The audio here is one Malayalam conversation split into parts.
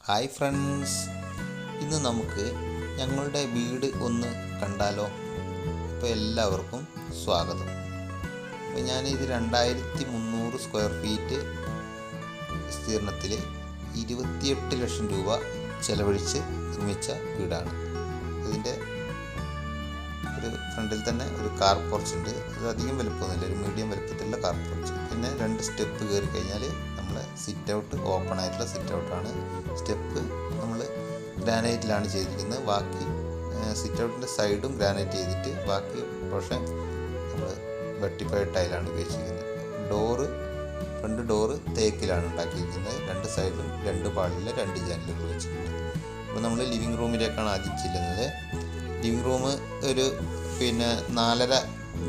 ഹായ് ഫ്രണ്ട്സ്, ഇന്ന് നമുക്ക് ഞങ്ങളുടെ വീട് ഒന്ന് കണ്ടാലോ? അപ്പോൾ എല്ലാവർക്കും സ്വാഗതം. അപ്പോൾ ഞാനിത് 2300 സ്ക്വയർ ഫീറ്റ് വിസ്തീർണത്തിൽ 28 ലക്ഷം രൂപ ചെലവഴിച്ച് നിർമ്മിച്ച വീടാണ്. ഇതിൻ്റെ ഒരു ഫ്രണ്ടിൽ തന്നെ ഒരു കാർ പോർച്ച് ഉണ്ട്. അത് അധികം വലുപ്പമൊന്നുമില്ല, ഒരു മീഡിയം വലുപ്പത്തിലുള്ള കാർ പോർച്ച്. പിന്നെ 2 സ്റ്റെപ്പ് കയറി കഴിഞ്ഞാൽ നമ്മളെ സിറ്റ് ഔട്ട്, ഓപ്പൺ ആയിട്ടുള്ള സിറ്റ് ഔട്ടാണ്. സ്റ്റെപ്പ് നമ്മൾ ഗ്രാനൈറ്റിലാണ് ചെയ്തിരിക്കുന്നത്. ബാക്കി സിറ്റ് ഔട്ടിൻ്റെ സൈഡും ഗ്രാനൈറ്റ് ചെയ്തിട്ട് ബാക്കി പക്ഷേ നമ്മൾ വെട്ടിഫൈഡ് ടൈലാണ് ഉപയോഗിച്ചിരിക്കുന്നത്. ഫ്രണ്ട് ഡോറ് തേക്കിലാണ് ഉണ്ടാക്കിയിരിക്കുന്നത്. 2 സൈഡിലും 2 പാളിലെ 2 ജനലുകൾ വെച്ചിട്ടുണ്ട്. അപ്പോൾ നമ്മൾ ലിവിങ് റൂമിലേക്കാണ് ആദ്യം ചെല്ലുന്നത്. ലിവിങ് റൂം ഒരു 4.5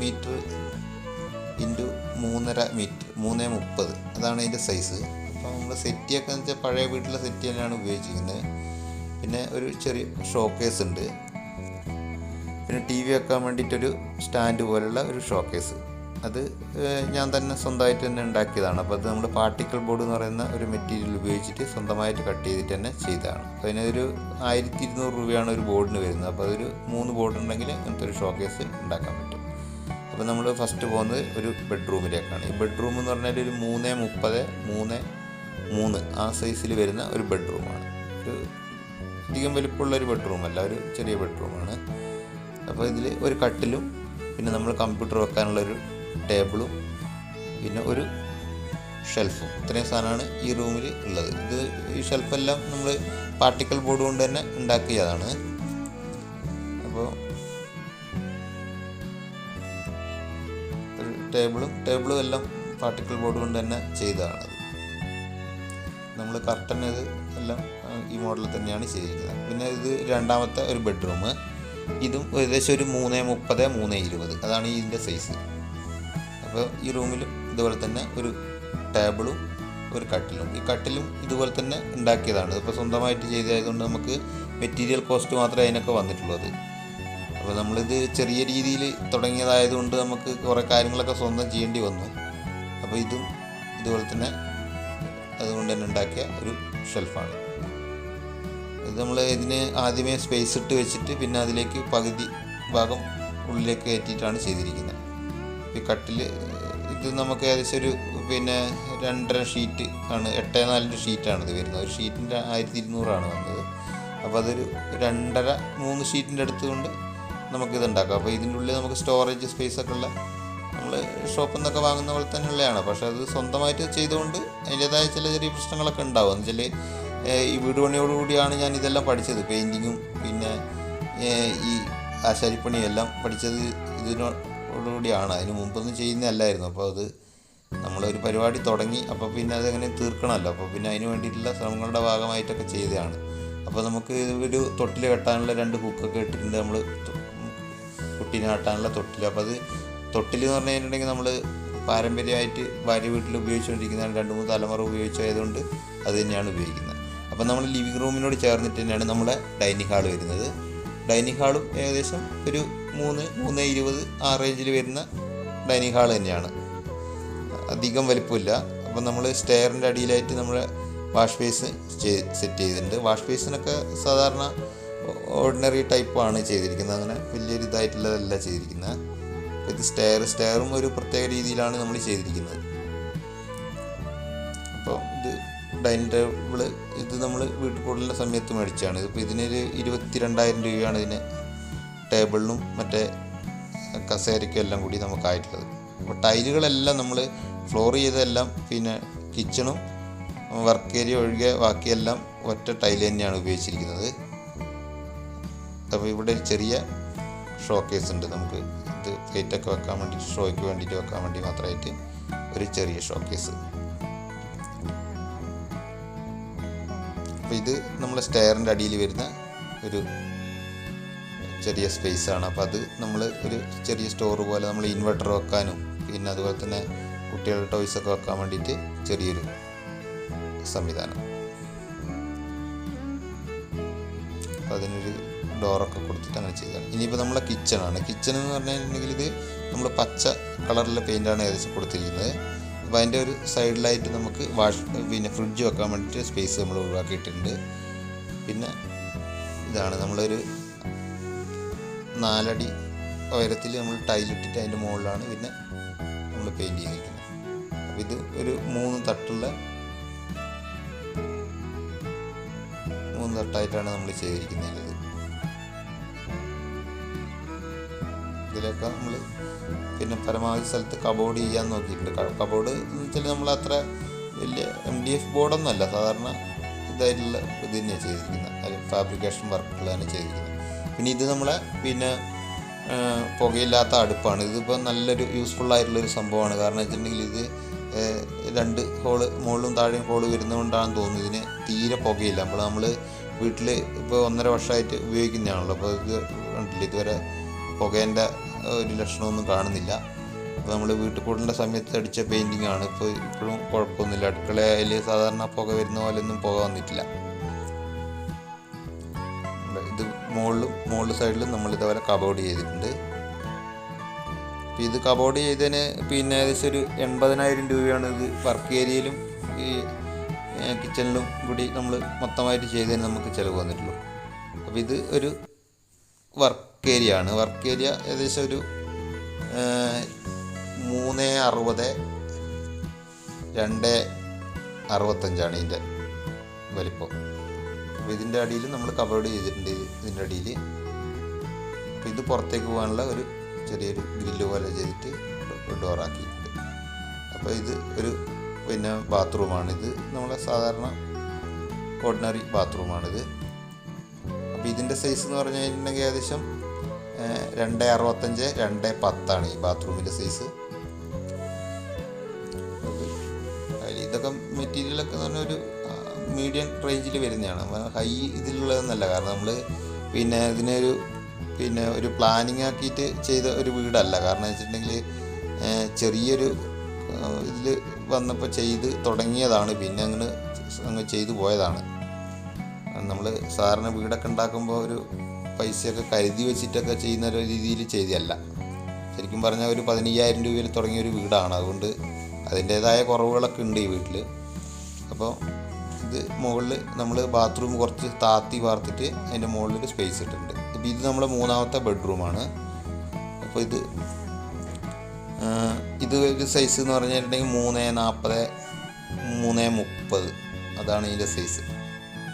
മീറ്റർ ഇൻറ്റു 3.5 മീറ്റർ, 3.30 അതാണ് അതിൻ്റെ സൈസ്. അപ്പോൾ നമ്മൾ സെറ്റിയൊക്കെ എന്ന് വെച്ചാൽ പഴയ വീട്ടിലെ സെറ്റി തന്നെയാണ് ഉപയോഗിച്ചിരിക്കുന്നത്. പിന്നെ ഒരു ചെറിയ ഷോക്കേസ് ഉണ്ട്. പിന്നെ ടി വി വെക്കാൻ വേണ്ടിയിട്ടൊരു സ്റ്റാൻഡ് പോലുള്ള ഒരു ഷോക്കേസ്, അത് ഞാൻ തന്നെ സ്വന്തമായിട്ട് തന്നെ ഉണ്ടാക്കിയതാണ്. അപ്പോൾ അത് നമ്മൾ പാർട്ടിക്കിൾ ബോർഡ് എന്ന് പറയുന്ന ഒരു മെറ്റീരിയൽ ഉപയോഗിച്ചിട്ട് സ്വന്തമായിട്ട് കട്ട് ചെയ്തിട്ട് തന്നെ ചെയ്തതാണ്. അപ്പോൾ അതിനൊരു 1200 രൂപയാണ് ഒരു ബോർഡിന് വരുന്നത്. അപ്പോൾ അതൊരു 3 ബോർഡ് ഉണ്ടെങ്കിൽ അങ്ങനത്തെ ഒരു ഷോക്കേസ് ഉണ്ടാക്കാൻ പറ്റും. അപ്പോൾ നമ്മൾ ഫസ്റ്റ് പോകുന്നത് ഒരു ബെഡ്റൂമിലേക്കാണ്. ഈ ബെഡ്റൂം എന്ന് പറഞ്ഞാൽ ഒരു 3.30 3.3 ആ സൈസിൽ വരുന്ന ഒരു ബെഡ്റൂമാണ്. ഒരു അധികം വലിപ്പമുള്ളൊരു ബെഡ്റൂമല്ല, ഒരു ചെറിയ ബെഡ്റൂമാണ്. അപ്പോൾ ഇതിൽ ഒരു കട്ടിലും പിന്നെ നമ്മൾ കമ്പ്യൂട്ടർ വെക്കാനുള്ളൊരു ടേബിളും പിന്നെ ഒരു ഷെൽഫും, ഇത്രയും സാധനമാണ് ഈ റൂമിൽ ഉള്ളത്. ഈ ഷെൽഫെല്ലാം നമ്മൾ പാർട്ടിക്കിൾ ബോർഡ് കൊണ്ട് തന്നെ ഉണ്ടാക്കിയതാണ്. അപ്പോൾ ഒരു ടേബിളും എല്ലാം പാർട്ടിക്കിൾ ബോർഡ് കൊണ്ട് തന്നെ ചെയ്തതാണത്. നമ്മൾ കർട്ടൻ ഇത് എല്ലാം ഈ മോഡലിൽ തന്നെയാണ് ചെയ്തിരിക്കുന്നത്. പിന്നെ ഇത് രണ്ടാമത്തെ ഒരു ബെഡ്റൂം. ഇതും ഏകദേശം ഒരു 3.30 3.20 അതാണ് ഇതിൻ്റെ സൈസ്. അപ്പോൾ ഈ റൂമിലും ഇതുപോലെ തന്നെ ഒരു ടേബിളും ഒരു കട്ടിലും. ഈ കട്ടിലും ഇതുപോലെ തന്നെ ഉണ്ടാക്കിയതാണ്. ഇപ്പോൾ സ്വന്തമായിട്ട് ചെയ്തതായതുകൊണ്ട് നമുക്ക് മെറ്റീരിയൽ കോസ്റ്റ് മാത്രമേ അതിനൊക്കെ വന്നിട്ടുള്ളൂ. അപ്പോൾ നമ്മളിത് ചെറിയ രീതിയിൽ തുടങ്ങിയതായതുകൊണ്ട് നമുക്ക് കുറേ കാര്യങ്ങളൊക്കെ സ്വന്തം ചെയ്യേണ്ടി വന്നു. അപ്പോൾ ഇതും ഇതുപോലെ തന്നെ അതുകൊണ്ട് തന്നെ ഉണ്ടാക്കിയ ഒരു ഷെൽഫാണ്. ഇത് നമ്മൾ ഇതിന് ആദ്യമേ സ്പേസ് ഇട്ട് വെച്ചിട്ട് പിന്നെ അതിലേക്ക് പകുതി ഭാഗം ഉള്ളിലേക്ക് കയറ്റിയിട്ടാണ് ചെയ്തിരിക്കുന്നത്. ഈ കട്ടിൽ ഇത് നമുക്ക് ഏകദേശം ഒരു 2.5 ഷീറ്റ് ആണ്, 8.4 ഷീറ്റാണ് ഇത് വരുന്നത്. ഒരു ഷീറ്റിൻ്റെ 1200 വന്നത്. അപ്പോൾ അതൊരു 2.5 3 ഷീറ്റിൻ്റെ അടുത്ത് കൊണ്ട് നമുക്കിത് ഉണ്ടാക്കാം. അപ്പോൾ ഇതിൻ്റെ ഉള്ളിൽ നമുക്ക് സ്റ്റോറേജ് സ്പേസൊക്കെ ഉള്ള, നമ്മൾ ഷോപ്പിൽ നിന്നൊക്കെ വാങ്ങുന്ന പോലെ തന്നെ ഉള്ളതാണ്. പക്ഷേ അത് സ്വന്തമായിട്ട് ചെയ്തുകൊണ്ട് അതിൻ്റേതായ ചില ചെറിയ പ്രശ്നങ്ങളൊക്കെ ഉണ്ടാവും. എന്ന് വെച്ചാൽ ഈ വീട് പണിയോടുകൂടിയാണ് ഞാൻ ഇതെല്ലാം പഠിച്ചത്. പെയിൻറ്റിങ്ങും പിന്നെ ഈ ആശാരിപ്പണിയും എല്ലാം പഠിച്ചത് ഇതിനോടുകൂടിയാണ്. അതിന് മുമ്പൊന്നും ചെയ്യുന്നതല്ലായിരുന്നു. അപ്പോൾ അത് നമ്മളൊരു പരിപാടി തുടങ്ങി, അപ്പോൾ പിന്നെ അതെങ്ങനെ തീർക്കണമല്ലോ. അപ്പോൾ പിന്നെ അതിന് വേണ്ടിയിട്ടുള്ള ശ്രമങ്ങളുടെ ഭാഗമായിട്ടൊക്കെ ചെയ്തതാണ്. അപ്പോൾ നമുക്ക് ഒരു തൊട്ടിൽ കെട്ടാനുള്ള 2 ഹുക്കൊക്കെ ഇട്ടിട്ടുണ്ട്. നമ്മൾ കുട്ടീനെ കെട്ടാനുള്ള തൊട്ടിൽ. അപ്പോൾ അത് തൊട്ടിൽ എന്ന് പറഞ്ഞു കഴിഞ്ഞിട്ടുണ്ടെങ്കിൽ നമ്മൾ പാരമ്പര്യമായിട്ട് ഭാര്യ വീട്ടിൽ ഉപയോഗിച്ചുകൊണ്ടിരിക്കുന്ന 2-3 തലമുറ ഉപയോഗിച്ചതുകൊണ്ട് അത് തന്നെയാണ് ഉപയോഗിക്കുന്നത്. അപ്പോൾ നമ്മൾ ലിവിങ് റൂമിനോട് ചേർന്നിട്ട് തന്നെയാണ് നമ്മുടെ ഡൈനിങ് ഹാൾ വരുന്നത്. ഡൈനിങ് ഹാളും ഏകദേശം ഒരു 3.20 ആ റേഞ്ചിൽ വരുന്ന ഡൈനിങ് ഹാൾ തന്നെയാണ്. അധികം വലിപ്പമില്ല. അപ്പോൾ നമ്മൾ സ്റ്റെയറിൻ്റെ അടിയിലായിട്ട് നമ്മൾ വാഷ് ബേസ് സെറ്റ് ചെയ്തിട്ടുണ്ട്. വാഷ് ബേസിനൊക്കെ സാധാരണ ഓർഡിനറി ടൈപ്പാണ് ചെയ്തിരിക്കുന്നത്, അങ്ങനെ വലിയൊരു ഇതായിട്ടുള്ളതല്ല ചെയ്തിരിക്കുന്നത്. ഇത് സ്റ്റെയറും ഒരു പ്രത്യേക രീതിയിലാണ് നമ്മൾ ചെയ്തിരിക്കുന്നത്. അപ്പോൾ ഇത് ഡൈനിങ് ടേബിള്, ഇത് നമ്മൾ വീട്ടിൽ കൂടുന്ന സമയത്ത് മേടിച്ചാണ്. ഇതിപ്പോൾ ഇതിനൊരു 22,000 രൂപയാണ് ഇതിന് ടേബിളിനും മറ്റേ കസേരയ്ക്കും എല്ലാം കൂടി നമുക്കായിട്ടുള്ളത്. അപ്പോൾ ടൈലുകളെല്ലാം നമ്മൾ ഫ്ലോർ ചെയ്തതെല്ലാം പിന്നെ കിച്ചണും വർക്ക് ഏരിയ ഒഴികെ ബാക്കിയെല്ലാം ഒറ്റ ടൈൽ തന്നെയാണ് ഉപയോഗിച്ചിരിക്കുന്നത്. അപ്പോൾ ഇവിടെ ഒരു ചെറിയ ഷോക്കേസ് ഉണ്ട്. നമുക്ക് ഇത് പ്ലേറ്റൊക്കെ വെക്കാൻ വേണ്ടിയിട്ട്, ഷോയ്ക്ക് വേണ്ടിയിട്ട് വെക്കാൻ വേണ്ടി മാത്രമായിട്ട് ഒരു ചെറിയ ഷോക്കേസ്. അപ്പോൾ ഇത് നമ്മളെ സ്റ്റെയറിൻ്റെ അടിയിൽ വരുന്ന ഒരു ചെറിയ സ്പേസാണ്. അപ്പോൾ അത് നമ്മൾ ഒരു ചെറിയ സ്റ്റോർ പോലെ നമ്മൾ ഇൻവെർട്ടർ വെക്കാനും പിന്നെ അതുപോലെ തന്നെ കുട്ടികളുടെ ടോയ്സൊക്കെ വെക്കാൻ വേണ്ടിയിട്ട് ചെറിയൊരു സംവിധാനം. അപ്പോൾ അതിനൊരു ഡോറൊക്കെ കൊടുത്തിട്ട് അങ്ങനെ ചെയ്തതാണ്. ഇനിയിപ്പോൾ നമ്മളെ കിച്ചണാണ്. കിച്ചൺ എന്ന് പറഞ്ഞിട്ടുണ്ടെങ്കിൽ ഇത് നമ്മൾ പച്ച കളറിലെ പെയിൻ്റാണ് ഏകദേശം കൊടുത്തിരിക്കുന്നത്. അപ്പോൾ അതിൻ്റെ ഒരു സൈഡിലായിട്ട് നമുക്ക് ഫ്രിഡ്ജ് വെക്കാൻ വേണ്ടിയിട്ട് സ്പേസ് നമ്മൾ ഒഴിവാക്കിയിട്ടുണ്ട്. പിന്നെ ഇതാണ് നമ്മളൊരു 4 അടി ഉയരത്തിൽ നമ്മൾ ടൈലിട്ടിട്ട് അതിൻ്റെ മുകളിലാണ് പിന്നെ നമ്മൾ പെയിൻറ്റ് ചെയ്തിരിക്കുന്നത്. അപ്പോൾ ഇത് ഒരു 3 തട്ടായിട്ടാണ് നമ്മൾ ചെയ്തിരിക്കുന്നത്. ഇതിലൊക്കെ നമ്മൾ പിന്നെ പരമാവധി സ്ഥലത്ത് കബോർഡ് ചെയ്യാൻ നോക്കിയിട്ടുണ്ട്. കബോർഡ് എന്ന് വെച്ചാൽ നമ്മൾ അത്ര വലിയ MDF ബോർഡൊന്നും അല്ല, സാധാരണ ഇതായിട്ടുള്ള ഇത് തന്നെയാണ് ചെയ്തിരിക്കുന്നത്, ഫാബ്രിക്കേഷൻ വർക്കുകളാണ് ചെയ്തിരിക്കുന്നത്. പിന്നെ ഇത് നമ്മളെ പിന്നെ പുകയില്ലാത്ത അടുപ്പാണ്. ഇതിപ്പോൾ നല്ലൊരു യൂസ്ഫുള്ളായിട്ടുള്ളൊരു സംഭവമാണ്. കാരണം വെച്ചിട്ടുണ്ടെങ്കിൽ ഇത് 2 ഹോള് മുകളിലും താഴെയും ഹോള് വരുന്നതുകൊണ്ടാണെന്ന് തോന്നുന്നു ഇതിന് തീരെ പുകയില്ല. അപ്പോൾ നമ്മൾ വീട്ടിൽ ഇപ്പോൾ 1.5 വർഷമായിട്ട് ഉപയോഗിക്കുന്നതാണല്ലോ. അപ്പോൾ ഇത് കണ്ടില്ല, ഇതുവരെ പുകേൻ്റെ ഒരു ലക്ഷണമൊന്നും കാണുന്നില്ല. അപ്പോൾ നമ്മൾ വീട്ടിൽ കൂടേണ്ട സമയത്ത് അടിച്ച പെയിൻറ്റിങ് ആണ്. ഇപ്പോഴും കുഴപ്പമൊന്നുമില്ല. അടുക്കളയിൽ സാധാരണ പുക വരുന്ന പോലെയൊന്നും പുക വന്നിട്ടില്ല. ഇത് മുകളിൽ സൈഡിലും നമ്മൾ ഇതേപോലെ കബോർഡ് ചെയ്തിട്ടുണ്ട്. അപ്പോൾ ഇത് കബോർഡ് ചെയ്തതിന് പിന്നെ ഏകദേശം ഒരു 80,000 രൂപയാണ് ഇത് വർക്ക് ഏരിയയിലും ഈ കിച്ചണിലും കൂടി നമ്മൾ മൊത്തമായിട്ട് ചെയ്തതിന് നമുക്ക് ചിലവ് വന്നിട്ടുള്ളൂ. അപ്പോൾ ഇത് ഒരു വർക്ക് ഏരിയ ആണ്. വർക്ക് ഏരിയ ഏകദേശം ഒരു 360 265 ഇതിൻ്റെ വലിപ്പം. അപ്പോൾ ഇതിൻ്റെ അടിയിൽ നമ്മൾ കബോർഡ് ചെയ്തിട്ടുണ്ട്. ഇതിൻ്റെ അടിയിൽ അപ്പോൾ ഇത് പുറത്തേക്ക് പോകാനുള്ള ഒരു ചെറിയൊരു ഗ്രില്ല് പോലെ ചെയ്തിട്ട് ഡോറാക്കിയിട്ടുണ്ട്. അപ്പോൾ ഇത് ഒരു പിന്നെ ബാത്റൂമാണിത്. നമ്മളെ സാധാരണ ഓർഡിനറി ബാത്റൂമാണിത്. അപ്പോൾ ഇതിൻ്റെ സൈസ് എന്ന് പറഞ്ഞു കഴിഞ്ഞിട്ടുണ്ടെങ്കിൽ ഏകദേശം 265 210 ഈ ബാത്റൂമിൻ്റെ സൈസ്. ഇതൊക്കെ മെറ്റീരിയലൊക്കെ എന്ന് പറഞ്ഞാൽ ഒരു മീഡിയം റേഞ്ചിൽ വരുന്നതാണ്, ഹൈ ഇതിലുള്ളതെന്നല്ല. കാരണം നമ്മൾ പിന്നെ ഇതിനൊരു ഒരു പ്ലാനിങ് ആക്കിയിട്ട് ചെയ്ത ഒരു വീടല്ല. കാരണം വെച്ചിട്ടുണ്ടെങ്കിൽ ചെറിയൊരു ഇതിൽ വന്നപ്പോൾ ചെയ്ത് തുടങ്ങിയതാണ്, പിന്നെ അങ്ങ് ചെയ്തു പോയതാണ്. നമ്മൾ സാധാരണ വീടൊക്കെ ഉണ്ടാക്കുമ്പോൾ ഒരു പൈസയൊക്കെ കരുതി വെച്ചിട്ടൊക്കെ ചെയ്യുന്ന ഒരു രീതിയിൽ ചെയ്തതല്ല. ശരിക്കും പറഞ്ഞാൽ ഒരു 15,000 രൂപയിൽ തുടങ്ങിയൊരു വീടാണ്. അതുകൊണ്ട് അതിൻ്റേതായ കുറവുകളൊക്കെ ഉണ്ട് ഈ വീട്ടിൽ. അപ്പോൾ ഇത് മുകളിൽ നമ്മൾ ബാത്റൂം കുറച്ച് താത്തി വാർത്തിട്ട് അതിൻ്റെ മുകളിലൊരു സ്പേസ് ഇട്ടിട്ടുണ്ട്. അപ്പോൾ ഇത് നമ്മുടെ 3ാമത്തെ ബെഡ്റൂമാണ്. അപ്പോൾ ഇത് ഒരു സൈസ് എന്ന് പറഞ്ഞിട്ടുണ്ടെങ്കിൽ 340 330 അതാണ് ഇതിൻ്റെ സൈസ്.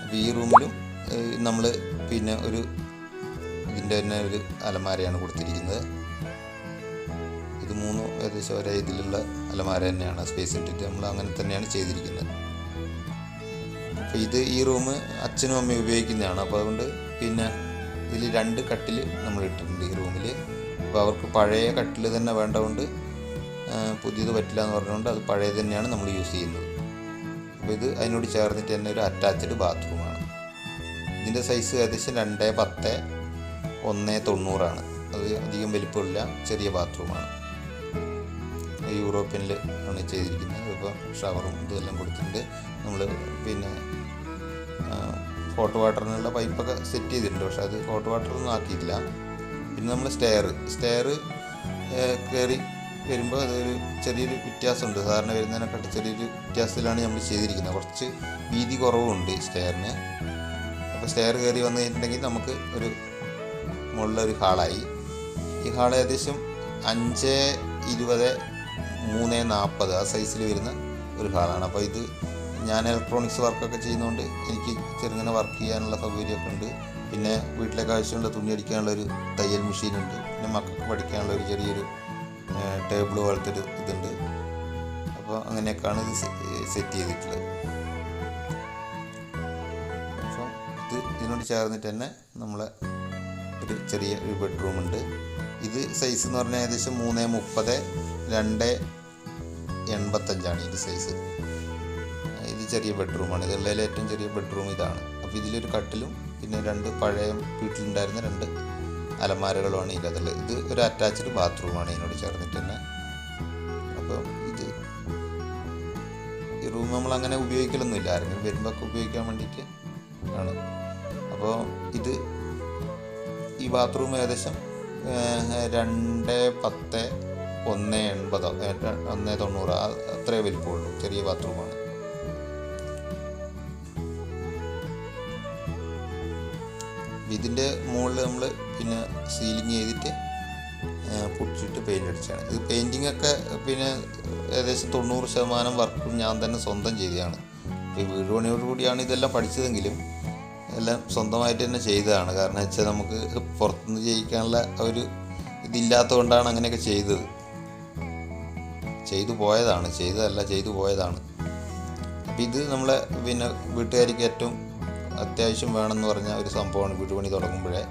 അപ്പോൾ ഈ റൂമിലും നമ്മൾ പിന്നെ ഇതിൻ്റെ തന്നെ ഒരു അലമാരയാണ് കൊടുത്തിരിക്കുന്നത്. ഇത് 3 ഏകദേശം ഒരേ ഇതിലുള്ള അലമാര തന്നെയാണ്, സ്പേസ് ഇട്ടിട്ട് നമ്മൾ അങ്ങനെ തന്നെയാണ് ചെയ്തിരിക്കുന്നത്. അപ്പോൾ ഈ റൂം അച്ഛനും അമ്മയും ഉപയോഗിക്കുന്നതാണ്. അപ്പോൾ അതുകൊണ്ട് പിന്നെ ഇതിൽ 2 കട്ടിൽ നമ്മൾ ഇട്ടിട്ടുണ്ട് ഈ റൂമിൽ. അപ്പോൾ അവർക്ക് പഴയ കട്ടിൽ തന്നെ വേണ്ടതുകൊണ്ട് പുതിയത് പറ്റില്ല എന്ന് പറഞ്ഞുകൊണ്ട് അത് പഴയ തന്നെയാണ് നമ്മൾ യൂസ് ചെയ്യുന്നത്. അപ്പോൾ ഇത് അതിനോട് ചേർന്നിട്ട് തന്നെ ഒരു അറ്റാച്ച്ഡ് ബാത്റൂമാണ്. ഇതിൻ്റെ സൈസ് ഏകദേശം 210 190 അത് അധികം വലിപ്പമില്ല, ചെറിയ ബാത്റൂമാണ്. യൂറോപ്യനിൽ ആണ് ചെയ്തിരിക്കുന്നത്. ഇപ്പോൾ ഷവറും ഇതെല്ലാം കൊടുത്തിട്ടുണ്ട്. നമ്മൾ പിന്നെ ഹോട്ട് വാട്ടറിനുള്ള പൈപ്പൊക്കെ സെറ്റ് ചെയ്തിട്ടുണ്ട്, പക്ഷെ അത് ഹോട്ട് വാട്ടറൊന്നും ആക്കിയിട്ടില്ല. പിന്നെ നമ്മൾ സ്റ്റെയർ കയറി വരുമ്പോൾ അതൊരു ചെറിയൊരു വ്യത്യാസമുണ്ട്. സാധാരണ വരുന്നതിനെക്കാട്ട് ചെറിയൊരു വ്യത്യാസത്തിലാണ് നമ്മൾ ചെയ്തിരിക്കുന്നത്. കുറച്ച് വീതി കുറവുണ്ട് സ്റ്റെയറിന്. അപ്പോൾ സ്റ്റെയർ കയറി വന്നു കഴിഞ്ഞിട്ടുണ്ടെങ്കിൽ നമുക്ക് മുകളിലൊരു ഹാളായി. ഈ ഹാൾ ഏകദേശം 520 340 ആ സൈസിൽ വരുന്ന ഒരു ഹാളാണ്. അപ്പോൾ ഇത് ഞാൻ ഇലക്ട്രോണിക്സ് വർക്കൊക്കെ ചെയ്യുന്നതുകൊണ്ട് എനിക്ക് ചെറുങ്ങനെ വർക്ക് ചെയ്യാനുള്ള സൗകര്യമൊക്കെ ഉണ്ട്. പിന്നെ വീട്ടിലേക്ക് ആവശ്യമുള്ള തുണി അടിക്കാനുള്ളൊരു തയ്യൽ മെഷീനുണ്ട്. പിന്നെ മക്കൾക്ക് പഠിക്കാനുള്ള ഒരു ചെറിയൊരു ടേബിൾ പോലത്തെ ഒരു ഇതുണ്ട്. അപ്പോൾ അങ്ങനെയൊക്കെയാണ് ഇത് സെറ്റ് ചെയ്തിട്ടുള്ളത്. അപ്പം ഇതിനോട് ചേർന്നിട്ട് തന്നെ നമ്മളെ ഒരു ചെറിയ ഒരു ബെഡ്റൂമുണ്ട്. ഇത് സൈസ് എന്ന് പറഞ്ഞാൽ ഏകദേശം 330 285 ഇത് സൈസ്. ഇത് ചെറിയ ബെഡ്റൂമാണ്. ഇതുള്ളതിൽ ഏറ്റവും ചെറിയ ബെഡ്റൂം ഇതാണ്. അപ്പോൾ ഇതിലൊരു കട്ടിലും പിന്നെ 2 പഴയ വീട്ടിലുണ്ടായിരുന്ന 2 അലമാരകളുമാണ് ഇതിലുള്ളത്. ഇത് ഒരു അറ്റാച്ച്ഡ് ബാത്റൂമാണ് ഇതിനോട് ചേർന്നിട്ട് തന്നെ. അപ്പോൾ ഈ റൂം നമ്മൾ അങ്ങനെ ഉപയോഗിക്കലൊന്നുമില്ല, ആരെങ്കിലും വരുമ്പോൾ ഒക്കെ ഉപയോഗിക്കാൻ വേണ്ടിയിട്ട് ആണ്. അപ്പോൾ ഈ ബാത്റൂം ഏകദേശം 210 180 190 അത്രേ വലിപ്പമുള്ളൂ. ചെറിയ ബാത്റൂമാണ്. ഇതിൻ്റെ മുകളിൽ നമ്മൾ പിന്നെ സീലിംഗ് ചെയ്തിട്ട് പൊടിച്ചിട്ട് പെയിൻ്റ് അടിച്ചാണ്. ഇത് പെയിൻറ്റിങ്ങൊക്കെ പിന്നെ ഏകദേശം 90% വർക്കും ഞാൻ തന്നെ സ്വന്തം ചെയ്തതാണ്. ഈ വീട് പണിയോടുകൂടിയാണ് ഇതെല്ലാം പഠിച്ചതെങ്കിലും എല്ലാം സ്വന്തമായിട്ട് തന്നെ ചെയ്തതാണ്. കാരണം വെച്ചാൽ നമുക്ക് പുറത്തുനിന്ന് ചെയ്യിക്കാനുള്ള ഒരു ഇതില്ലാത്തത് കൊണ്ടാണ് അങ്ങനെയൊക്കെ ചെയ്തു പോയതാണ്. അപ്പം ഇത് നമ്മളെ പിന്നെ വീട്ടുകാർക്ക് ഏറ്റവും അത്യാവശ്യം വേണമെന്ന് പറഞ്ഞ ഒരു സംഭവമാണ് വീട് പണി തുടങ്ങുമ്പോഴേ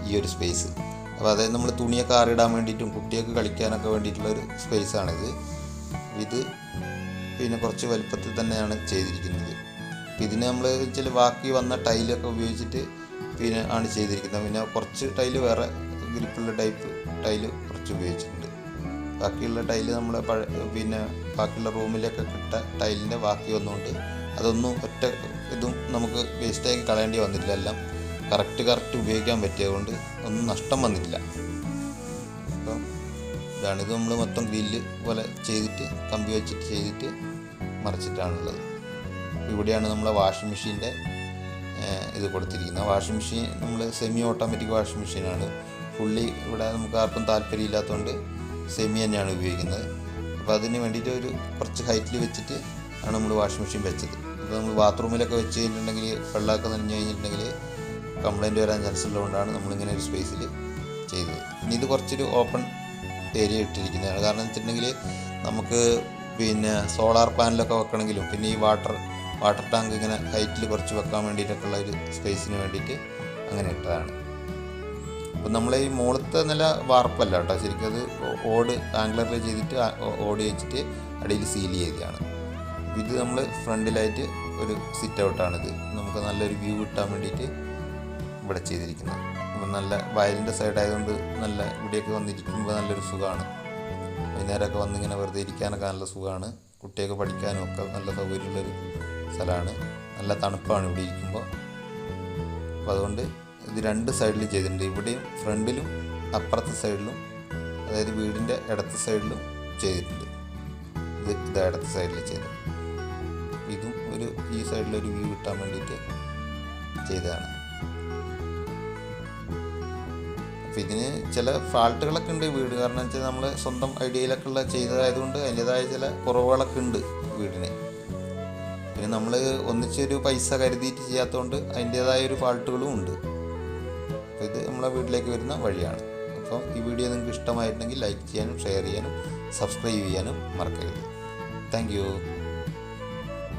ഈ ഒരു സ്പേസ്. അപ്പോൾ അതായത് നമ്മൾ തുണിയൊക്കെ ആറിടാൻ വേണ്ടിയിട്ടും കുട്ടികൾക്ക് കളിക്കാനൊക്കെ വേണ്ടിയിട്ടുള്ളൊരു സ്പേസാണിത്. ഇത് പിന്നെ കുറച്ച് വലുപ്പത്തിൽ തന്നെയാണ് ചെയ്തിരിക്കുന്നത്. അപ്പോൾ ഇതിന് നമ്മൾ വെച്ചാൽ ബാക്കി വന്ന ടൈലൊക്കെ ഉപയോഗിച്ചിട്ട് പിന്നെ ആണ് ചെയ്തിരിക്കുന്നത്. പിന്നെ കുറച്ച് ടൈല് വേറെ ഗ്രിപ്പുള്ള ടൈപ്പ് ടൈല് കുറച്ച് ഉപയോഗിച്ചിട്ടുണ്ട്. ബാക്കിയുള്ള ടൈല് നമ്മൾ പിന്നെ ബാക്കിയുള്ള റൂമിലൊക്കെ കിട്ട ടൈലിൻ്റെ ബാക്കി വന്നുകൊണ്ട് അതൊന്നും ഒറ്റ ഇതും നമുക്ക് വേസ്റ്റാക്കി കളയേണ്ടി വന്നിട്ടില്ല. എല്ലാം കറക്റ്റ് ഉപയോഗിക്കാൻ പറ്റിയതുകൊണ്ട് ഒന്നും നഷ്ടം വന്നിട്ടില്ല. അപ്പം ഇതാണിത് നമ്മൾ മൊത്തം ഗ്രില്ല് പോലെ ചെയ്തിട്ട് കമ്പി വെച്ചിട്ട് ചെയ്തിട്ട് മറച്ചിട്ടാണുള്ളത്. ഇവിടെയാണ് നമ്മളെ വാഷിംഗ് മെഷീൻ്റെ ഇത് കൊടുത്തിരിക്കുന്നത്. വാഷിംഗ് മെഷീൻ നമ്മൾ സെമി ഓട്ടോമാറ്റിക് വാഷിംഗ് മെഷീനാണ്. ഫുള്ളി ഇവിടെ നമുക്ക് ആർക്കും താല്പര്യമില്ലാത്തതുകൊണ്ട് സെമി തന്നെയാണ് ഉപയോഗിക്കുന്നത്. അപ്പോൾ അതിന് വേണ്ടിയിട്ട് കുറച്ച് ഹൈറ്റിൽ വെച്ചിട്ട് ആണ് നമ്മൾ വാഷിംഗ് മെഷീൻ വെച്ചത്. അപ്പോൾ നമ്മൾ ബാത്റൂമിലൊക്കെ വെച്ച് കഴിഞ്ഞിട്ടുണ്ടെങ്കിൽ വെള്ളമൊക്കെ നനഞ്ഞു കഴിഞ്ഞിട്ടുണ്ടെങ്കിൽ കംപ്ലൈൻറ്റ് വരാൻ ചാൻസ് ഉള്ളതുകൊണ്ടാണ് നമ്മളിങ്ങനെ ഒരു സ്പേസിൽ ചെയ്തത്. ഇനി ഇത് കുറച്ചൊരു ഓപ്പൺ ഏരിയ ഇട്ടിരിക്കുന്നതാണ്. കാരണം വെച്ചിട്ടുണ്ടെങ്കിൽ നമുക്ക് പിന്നെ സോളാർ പാനലൊക്കെ വെക്കണമെങ്കിലും പിന്നെ ഈ വാട്ടർ ടാങ്ക് ഇങ്ങനെ ഹൈറ്റിൽ കുറച്ച് വെക്കാൻ വേണ്ടിയിട്ടൊക്കെ ഉള്ള ഒരു സ്പേസിന് വേണ്ടിയിട്ട് അങ്ങനെ ഇട്ടതാണ്. അപ്പം നമ്മളെ ഈ മുകളിലത്തെ നില വാർപ്പല്ല കേട്ടോ, ശരിക്കും അത് ഓട് ആംഗ്ലറിൽ ചെയ്തിട്ട് ഓട് വെച്ചിട്ട് അടിയിൽ സീൽ ചെയ്തതാണ്. ഇത് നമ്മൾ ഫ്രണ്ടിലായിട്ട് ഒരു സിറ്റ് ഔട്ടാണിത്. നമുക്ക് നല്ലൊരു വ്യൂ കിട്ടാൻ വേണ്ടിയിട്ട് ഇവിടെ ചെയ്തിരിക്കുന്നത്. അപ്പം നല്ല വയലിൻ്റെ സൈഡായതുകൊണ്ട് നല്ല ഇവിടെയൊക്കെ വന്നിരിക്കുമ്പോൾ നല്ലൊരു സുഖമാണ്. വൈകുന്നേരമൊക്കെ വന്നിങ്ങനെ വെറുതെ ഇരിക്കാനൊക്കെ നല്ല സുഖമാണ്. കുട്ടിയൊക്കെ പഠിക്കാനും ഒക്കെ നല്ല സൗകര്യമുള്ളൊരു സ്ഥലമാണ്. നല്ല തണുപ്പാണ് ഇവിടെ ഇരിക്കുമ്പോൾ. അപ്പോൾ അതുകൊണ്ട് ഇത് 2 സൈഡിലും ചെയ്തിട്ടുണ്ട്. ഇവിടെയും ഫ്രണ്ടിലും അപ്പുറത്തെ സൈഡിലും, അതായത് വീടിൻ്റെ ഇടത്തെ സൈഡിലും ചെയ്തിട്ടുണ്ട്. ഇത് ഇടത്തെ സൈഡിൽ ചെയ്തു. ഇതും ഈ സൈഡിലൊരു വ്യൂ കിട്ടാൻ വേണ്ടിയിട്ട് ചെയ്തതാണ്. അപ്പോൾ ഇതിന് ചില ഫാൾട്ടുകളൊക്കെ ഉണ്ട് വീട്. കാരണം വെച്ചാൽ നമ്മൾ സ്വന്തം ഐഡിയയിലൊക്കെ ഉള്ള ചെയ്തതായതുകൊണ്ട് അതിൻ്റേതായ ചില കുറവുകളൊക്കെ ഉണ്ട് വീടിന്. പിന്നെ നമ്മൾ ഒന്നിച്ചൊരു പൈസ കരുതിയിട്ട് ചെയ്യാത്തതുകൊണ്ട് അതിൻ്റേതായൊരു ഫാൾട്ടുകളും ഉണ്ട്. അപ്പോൾ ഇത് നമ്മളെ വീട്ടിലേക്ക് വരുന്ന വഴിയാണ്. അപ്പോൾ ഈ വീഡിയോ നിങ്ങൾക്ക് ഇഷ്ടമായിട്ടുണ്ടെങ്കിൽ ലൈക്ക് ചെയ്യാനും ഷെയർ ചെയ്യാനും സബ്സ്ക്രൈബ് ചെയ്യാനും മറക്കരുത്. Thank you.